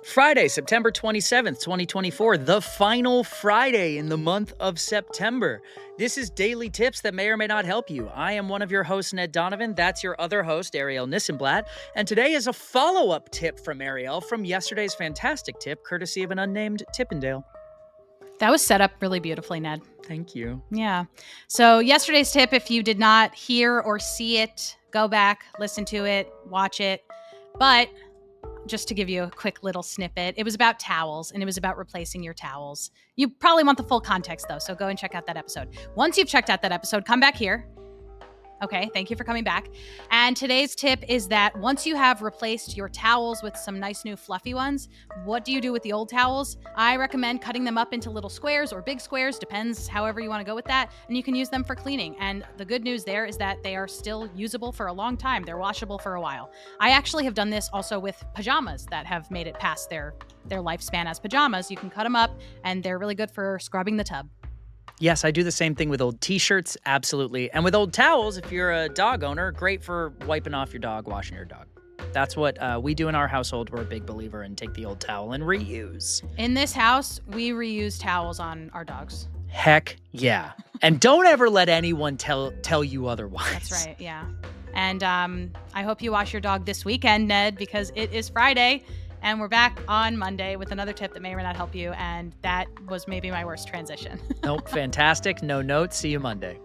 Friday, September 27th, 2024, the final Friday in the month of September. This is Daily Tips that may or may not help you. I am one of your hosts, Ned Donovan. That's your other host, Arielle Nissenblatt. And today is a follow-up tip from Arielle from yesterday's fantastic tip, courtesy of an unnamed Tippendale. That was set up really beautifully, Ned. Thank you. Yeah. So yesterday's tip, if you did not hear or see it, go back, listen to it, watch it. But just to give you a quick little snippet, it was about towels, and it was about replacing your towels. You probably want the full context, though, so go and check out that episode. Once you've checked out that episode, come back here. Okay, thank you for coming back. And today's tip is that once you have replaced your towels with some nice new fluffy ones, what do you do with the old towels? I recommend cutting them up into little squares or big squares, depends however you want to go with that, and you can use them for cleaning. And the good news there is that they are still usable for a long time. They're washable for a while. I actually have done this also with pajamas that have made it past their lifespan as pajamas. You can cut them up, and they're really good for scrubbing the tub. Yes, I do the same thing with old t-shirts, absolutely. And with old towels, if you're a dog owner, great for wiping off your dog, washing your dog. That's what we do in our household. We're a big believer in take the old towel and reuse. In this house, we reuse towels on our dogs. Heck yeah. And don't ever let anyone tell you otherwise. That's right, yeah. And I hope you wash your dog this weekend, Ned, because it is Friday. And we're back on Monday with another tip that may or may not help you. And that was maybe my worst transition. Nope, fantastic. No notes. See you Monday.